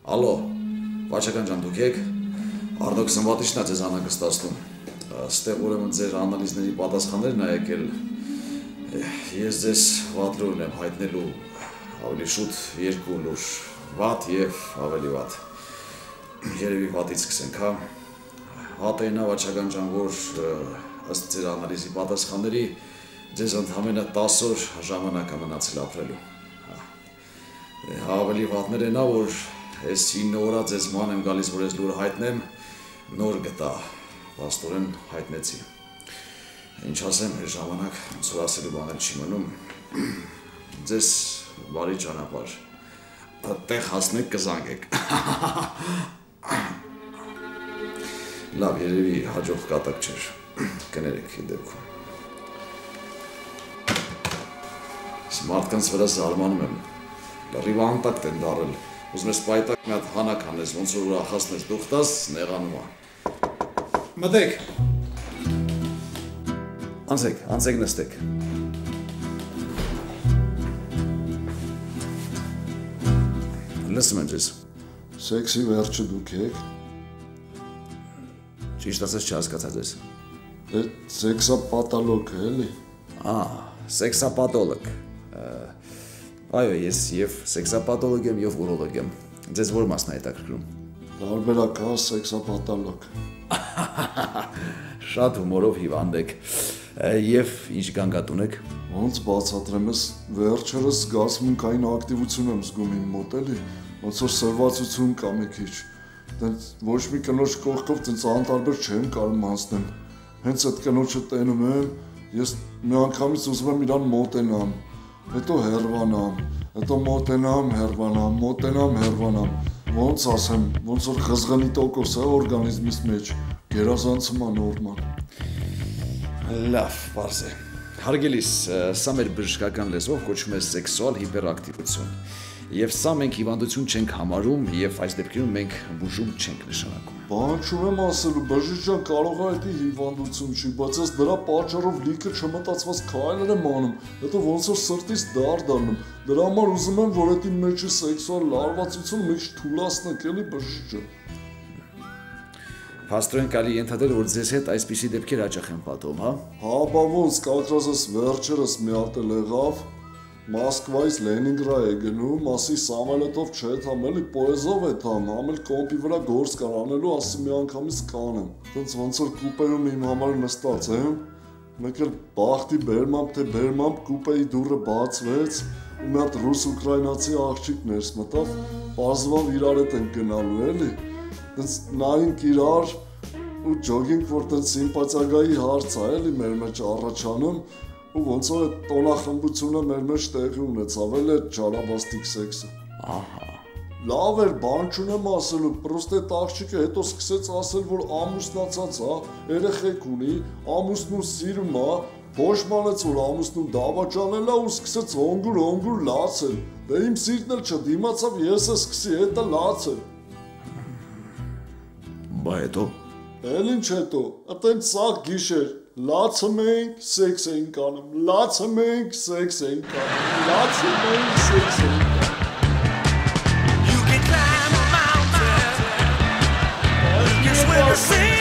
Ալո, վաչական ջան, դուք եք, արդոք սմվատիչն է ձեզ անագստացնում, ստեղ ուրեմն ձեր անալիզների պատասխաններն ա եկել, ես ձեզ վատ լուրն եմ հայտնելու ավելի շուտ երկու լուր, վատ և ավելի վատ, երևի վատից սկսենք, հա, վատը ինա վաչական ջան, որ ըստ ձեր անալիզի պատասխանների ձեզ ընդամենը 10 օր ժամանակ է մնացել ապրելու, ավելի վատներ ենա, որ Ես 9 օրա ձեզ ման եմ գալիս, որ ես լուրը հայտնեմ, նոր գտա, պաստորեն հայտնեցի։ Ինչ ասեմ, այս ժամանակ ցոր ասելու բաներ չի մնում, ձեզ բարի ճանապարհ, տեղ հասնեք կզանգեք։ Լավ, երևի հաջող կատակ չէր, կներեք ի դեպքում։ Մարդկանց վրա զարմանում եմ, լրիվ անտակտ են դարել, Ուզում ես պայտակ մի հատ հանակ հանես, ոնց որ ուրախացնես, դու խտաս, նեղանում ա։ Մտեք։ Անցեք նստեք։ Լսում եմ ձեզ։ Սեքսի վերջը դուք եք։ Ճիշտ ասած չհասկացա ձեզ։ Այդ սեքսապաթոլոգ է, էլի։ Սեքսապաթոլոգ։ Այո, ես և սեքսապաթոլոգ եմ, և ուրոլոգ եմ, ձեզ որ մասն է հետաքրքրում։ Տարբերակ հա սեքսապաթոլոգ։ Շատ հումորով հիվանդ եք, և ինչ գանգատուն եք։ Ոնց բացատրեմ ես, վերջերս զգացմունքային ակտիվություն եմ զգում իմ մոտ, էլի, ոնց որ սրվածություն կա մի քիչ, ոչ մի կնոջ կողքով տենց անտարբեր չեմ կարում անցնեմ, հենց այդ կնոջը տենում եմ, ես մի անգամից ուզում եմ իրան մոտենամ, հետո հեռվանամ, հետո մոտենամ, հեռվանամ, ոնց ասեմ, ոնց որ խզղնի տոկոս է օրգանիզմիս մեջ, գերազանցում է նորմալ։ Լավ, պարզ է։ Հարգելիս, սա մեր բժշկական լեզվով կոչվում է սեքսուալ հիպերակտիվություն, և սա մենք հիվանդություն չենք համարում, և այս դեպքերում մենք բուժում չենք նշանակում։ Բան չունեմ ասելու, բժիշկ ջան, կարող է դա հիվանդություն չի, բայց ես դրա պատճառով լիքը չմտածված քայլեր եմ անում, հետո ոնց որ սրտից դառնում, դրա համար ուզում եմ, որ այդ իմ մեջի սեքսուալ լարվածությունը մի քիչ թուլացնեք, էլի բժիշկ ջան։ Փաստորեն կարելի ենթադրել, որ ձեզ հետ այսպիսի դեպքեր հաճախ են պատահում, հա։ Հա, բա ոնց, կակրասս վերջերս մի հատ էլ եղավ, Մոսկվայից Լենինգրադ է գնում, ասի Սամալետով չէ թամ, էլի պոեզով է թամ, համ էլ կոմպի վրա գործ կար անելու, ասի մի անգամից կանեմ։ Տենց ոնց որ կուպեում իմ համար նստած եմ, մեկ էլ բախտի բերմամբ թե բերմամբ կուպեի դուռը բացվեց, ու մի հատ ռուս-ուկրաինացի աղջիկ ներս մտավ, պարզվավ իրար հետ ենք գնալու, էլի։ Տենց նայինք իրար ու ջոգինք, որ տենց սիմպաթիագայի հարց է, էլի մեր մեջ առաջանում, ու ոնց որ այդ տոնախմբությունը մեր մեջ տեղի ունեցավ, էլ այդ ջարաբաստիկ սեքսը։ Ահա։ Լավ էր, բան չունեմ ասելու, պրոստե այդ աղջիկը հետո սկսեց ասել, որ ամուսնացած է, երեխեք ունի, ամուսնուն սիրում է, փոշմանեց, որ ամուսնուն դավաճանել է ու սկսեց հոնգուր լացել։ Դե իմ սիրտն էլ չդիմացավ, ես է սկսի հետը լացել։ Բա հետո։ Էլ ինչ հետո, այտենց սաղ գիշեր, լացում ենք, սեքս էինք անում, լացում ենք, սեքս էինք անում, լացում ենք, սեքս էինք անում։ You can climb a mountain, you can swim a sea.